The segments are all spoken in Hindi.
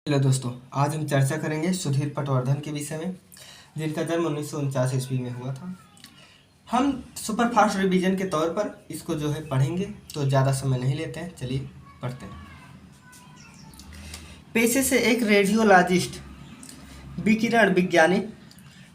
हेलो दोस्तों, आज हम चर्चा करेंगे सुधीर पटवर्धन के विषय में, जिनका जन्म 1949 ईस्वी में हुआ था। हम सुपरफास्ट रिवीजन के तौर पर इसको जो है पढ़ेंगे, तो ज़्यादा समय नहीं लेते हैं। चलिए पढ़ते हैं। पेशे से एक रेडियोलॉजिस्ट, विकिरण विज्ञानी,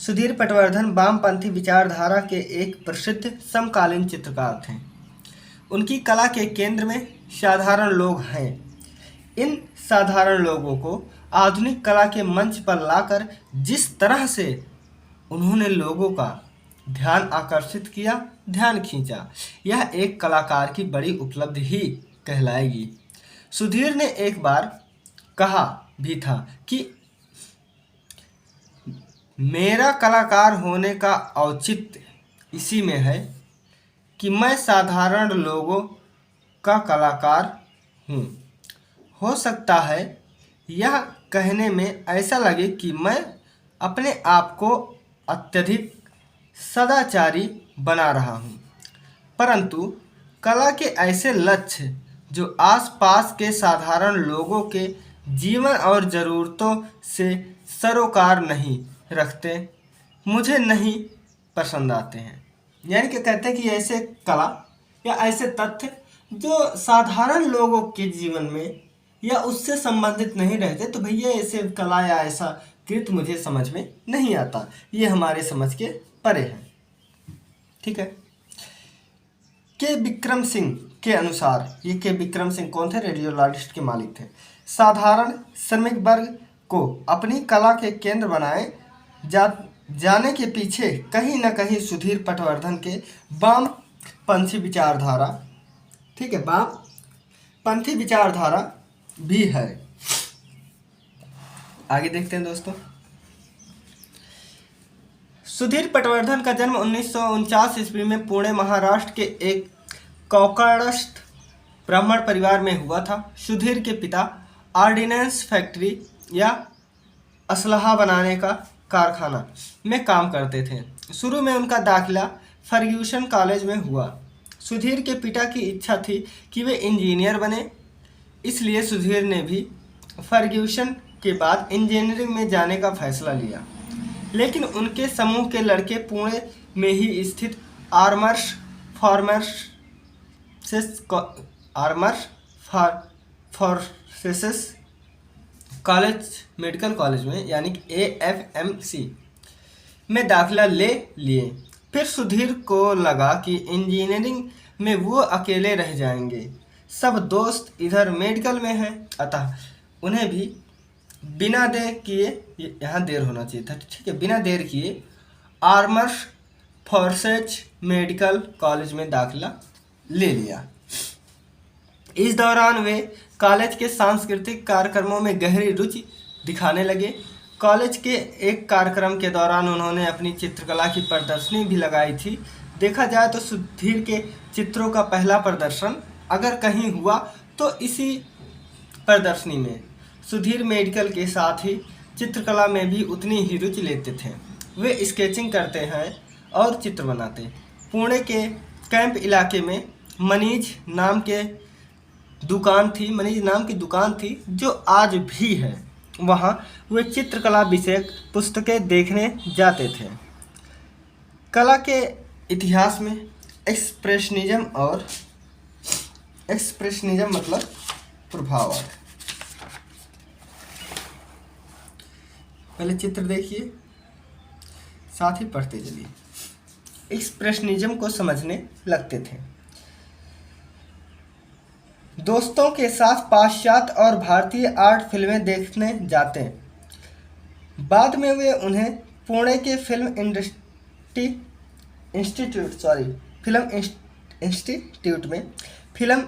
सुधीर पटवर्धन वामपंथी विचारधारा के एक प्रसिद्ध समकालीन चित्रकार थे। उनकी कला के केंद्र में साधारण लोग हैं। इन साधारण लोगों को आधुनिक कला के मंच पर लाकर जिस तरह से उन्होंने लोगों का ध्यान आकर्षित किया, ध्यान खींचा, यह एक कलाकार की बड़ी उपलब्धि ही कहलाएगी। सुधीर ने एक बार कहा भी था कि मेरा कलाकार होने का औचित्य इसी में है कि मैं साधारण लोगों का कलाकार हूँ। हो सकता है यह कहने में ऐसा लगे कि मैं अपने आप को अत्यधिक सदाचारी बना रहा हूँ, परंतु कला के ऐसे लक्ष्य जो आसपास के साधारण लोगों के जीवन और ज़रूरतों से सरोकार नहीं रखते, मुझे नहीं पसंद आते हैं। यानी कि कहते हैं कि ऐसे कला या ऐसे तथ्य जो साधारण लोगों के जीवन में या उससे संबंधित नहीं रहते, तो भैया ऐसे कला या ऐसा कृत मुझे समझ में नहीं आता, ये हमारे समझ के परे है। ठीक है। के विक्रम सिंह के अनुसार, ये के विक्रम सिंह कौन थे? रेडियोलॉजिस्ट के मालिक थे। साधारण श्रमिक वर्ग को अपनी कला के केंद्र बनाए जाने के पीछे कहीं न कहीं सुधीर पटवर्धन के वामपंथी विचारधारा, ठीक है, वामपंथी विचारधारा भी है। आगे देखते हैं दोस्तों। सुधीर पटवर्धन का जन्म 1949 ईस्वी में पुणे महाराष्ट्र के एक कौकाड़स्थ ब्राह्मण परिवार में हुआ था। सुधीर के पिता ऑर्डिनेंस फैक्ट्री या असलहा बनाने का कारखाना में काम करते थे। शुरू में उनका दाखिला फर्ग्यूसन कॉलेज में हुआ। सुधीर के पिता की इच्छा थी कि वे इंजीनियर बने, इसलिए सुधीर ने भी फर्ग्यूसन के बाद इंजीनियरिंग में जाने का फैसला लिया। लेकिन उनके समूह के लड़के पुणे में ही स्थित armours forces college, medical college में, यानी कि AFMC में दाखिला ले लिए। फिर सुधीर को लगा कि इंजीनियरिंग में वो अकेले रह जाएंगे। सब दोस्त इधर मेडिकल में हैं, अतः उन्हें भी बिना देर किए, यहाँ देर होना चाहिए था, ठीक है, बिना देर किए आर्मर्स फोर्सेज मेडिकल कॉलेज में दाखिला ले लिया। इस दौरान वे कॉलेज के सांस्कृतिक कार्यक्रमों में गहरी रुचि दिखाने लगे। कॉलेज के एक कार्यक्रम के दौरान उन्होंने अपनी चित्रकला की प्रदर्शनी भी लगाई थी। देखा जाए तो सुधीर के चित्रों का पहला प्रदर्शन अगर कहीं हुआ तो इसी प्रदर्शनी में। सुधीर मेडिकल के साथ ही चित्रकला में भी उतनी ही रुचि लेते थे। वे स्केचिंग करते हैं और चित्र बनाते। पुणे के कैंप इलाके में मनीज नाम की दुकान थी जो आज भी है। वहाँ वे चित्रकला विषयक पुस्तकें देखने जाते थे। कला के इतिहास में एक्सप्रेशनिज्म मतलब प्रभाववाद। पहले चित्र देखिए, साथ ही पढ़ते चलिए। एक्सप्रेशनिज्म को समझने लगते थे। दोस्तों के साथ पाश्चात्य और भारतीय आर्ट फिल्में देखने जाते। बाद में वे उन्हें पुणे के फिल्म इंस्टीट्यूट में फिल्म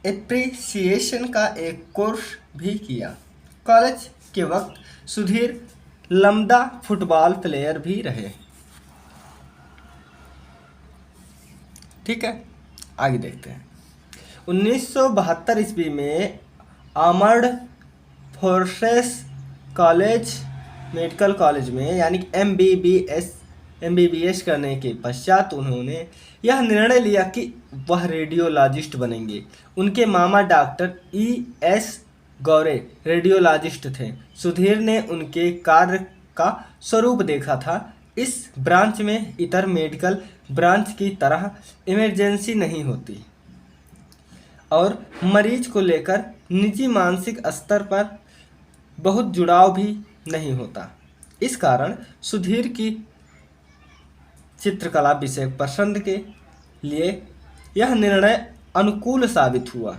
एप्रिसिएशन का एक कोर्स भी किया। कॉलेज के वक्त सुधीर लम्बा फुटबॉल प्लेयर भी रहे। ठीक है, आगे देखते हैं। 1972 ईस्वी में armoured forces college, medical college में, यानी MBBS करने के पश्चात उन्होंने यह निर्णय लिया कि वह रेडियोलॉजिस्ट बनेंगे। उनके मामा डॉक्टर ES गौरे रेडियोलॉजिस्ट थे। सुधीर ने उनके कार्य का स्वरूप देखा था। इस ब्रांच में इतर मेडिकल ब्रांच की तरह इमरजेंसी नहीं होती और मरीज को लेकर निजी मानसिक स्तर पर बहुत जुड़ाव भी नहीं होता। इस कारण सुधीर की चित्रकला विषय पसंद के लिए यह निर्णय अनुकूल साबित हुआ।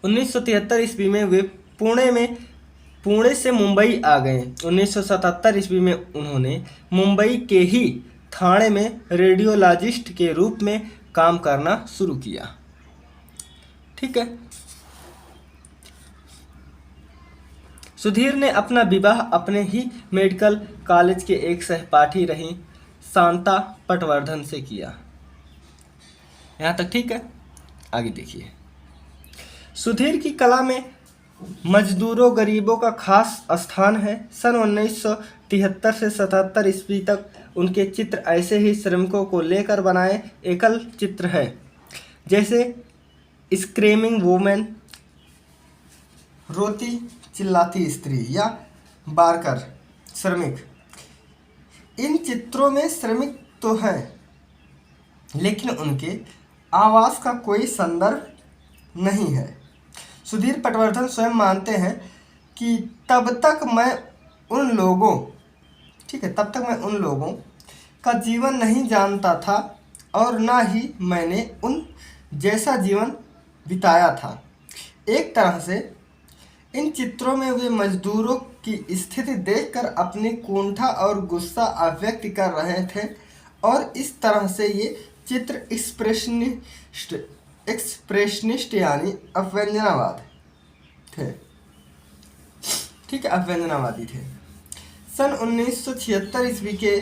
1973 ईस्वी में वे पुणे से मुंबई आ गए। 1977 ईस्वी में उन्होंने मुंबई के ही ठाणे में रेडियोलॉजिस्ट के रूप में काम करना शुरू किया। ठीक है। सुधीर ने अपना विवाह अपने ही मेडिकल कॉलेज के एक सहपाठी रही शांता पटवर्धन से किया। यहाँ तक ठीक है। आगे देखिए। सुधीर की कला में मजदूरों गरीबों का खास स्थान है। सन 1973 से 77 ईस्वी तक उनके चित्र ऐसे ही श्रमिकों को लेकर बनाए एकल चित्र है, जैसे स्क्रीमिंग वुमेन, रोती चिल्लाती स्त्री या बारकर श्रमिक। इन चित्रों में श्रमिक तो हैं, लेकिन उनके आवास का कोई संदर्भ नहीं है। सुधीर पटवर्धन स्वयं मानते हैं कि तब तक मैं उन लोगों का जीवन नहीं जानता था और ना ही मैंने उन जैसा जीवन बिताया था। एक तरह से इन चित्रों में वे मजदूरों की स्थिति देखकर अपनी कुंठा और गुस्सा अभिव्यक्त कर रहे थे और इस तरह से ये चित्र एक्सप्रेशनिस्ट यानी अभ्यंजनावाद थे। ठीक है, अभ्यंजनावादी थे। सन 1976 ईस्वी के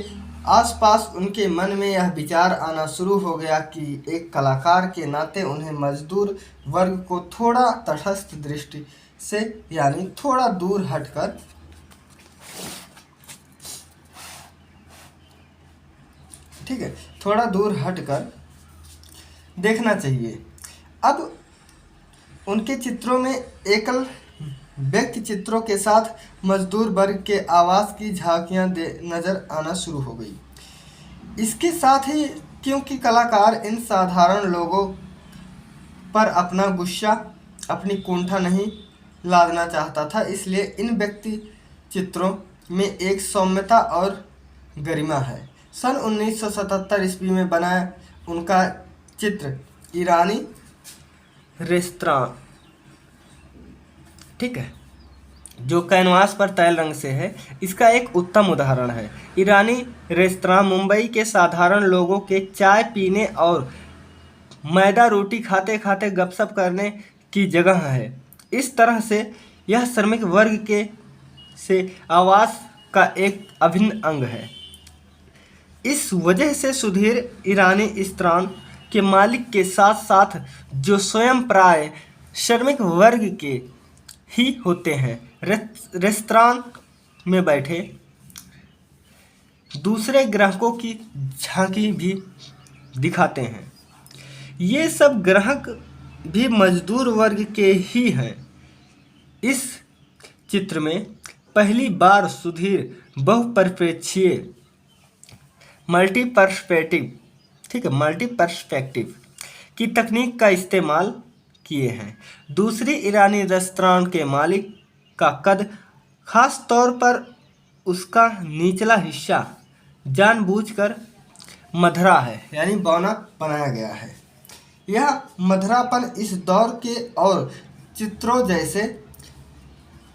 आसपास उनके मन में यह विचार आना शुरू हो गया कि एक कलाकार के नाते उन्हें मजदूर वर्ग को थोड़ा तटस्थ दृष्टि से यानी थोड़ा दूर हटकर देखना चाहिए। अब उनके चित्रों में एकल व्यक्ति चित्रों के साथ मजदूर वर्ग के आवास की झांकियां नजर आना शुरू हो गई। इसके साथ ही क्योंकि कलाकार इन साधारण लोगों पर अपना गुस्सा, अपनी कुंठा नहीं लादना चाहता था, इसलिए इन व्यक्ति चित्रों में एक सौम्यता और गरिमा है। सन 1977 ईस्वी में बना उनका चित्र ईरानी रेस्तरां, ठीक है, जो कैनवास पर तैल रंग से है, इसका एक उत्तम उदाहरण है। ईरानी रेस्तरां मुंबई के साधारण लोगों के चाय पीने और मैदा रोटी खाते खाते गपशप करने की जगह है। इस तरह से यह श्रमिक वर्ग के से आवास का एक अभिन्न अंग है। इस वजह से सुधीर ईरानी रेस्तरां के मालिक के साथ साथ जो स्वयं प्राय श्रमिक वर्ग के ही होते हैं, रेस्तरां में बैठे दूसरे ग्राहकों की झांकी भी दिखाते हैं। ये सब ग्राहक भी मजदूर वर्ग के ही हैं। इस चित्र में पहली बार सुधीर बहुपरिप्रेक्षीय मल्टीपर्सपेक्टिव की तकनीक का इस्तेमाल किए हैं। दूसरी ईरानी रेस्तरां के मालिक का कद, खास तौर पर उसका निचला हिस्सा जानबूझकर मधरा है, यानी बौना बनाया गया है। यह मधरापन इस दौर के और चित्रों जैसे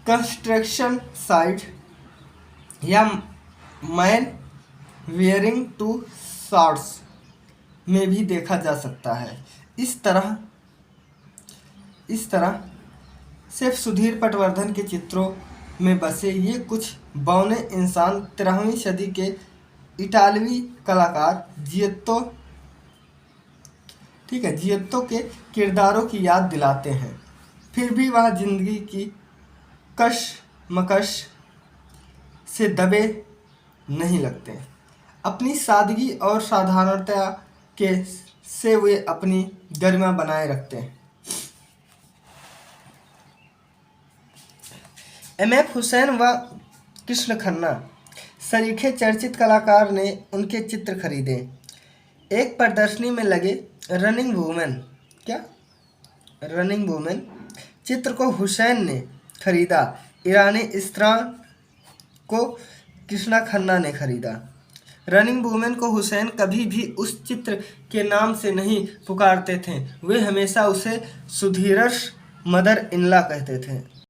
कंस्ट्रक्शन साइट या मैन वियरिंग टू शॉर्ट्स में भी देखा जा सकता है। इस तरह सिर्फ सुधीर पटवर्धन के चित्रों में बसे ये कुछ बौने इंसान 13वीं सदी के इटालवी कलाकार जियत्तो के किरदारों की याद दिलाते हैं। फिर भी वह जिंदगी की कशमकश से दबे नहीं लगते। अपनी सादगी और साधारणता से वे अपनी गरिमा बनाए रखते हैं। एम.एफ. हुसैन व कृष्ण खन्ना सरीखे चर्चित कलाकार ने उनके चित्र खरीदे। एक प्रदर्शनी में लगे रनिंग वुमेन क्या रनिंग वुमेन चित्र को हुसैन ने खरीदा। ईरानी स्त्राण को कृष्णा खन्ना ने खरीदा। रनिंग वुमेन को हुसैन कभी भी उस चित्र के नाम से नहीं पुकारते थे, वे हमेशा उसे सुधीरश मदर इन लॉ कहते थे।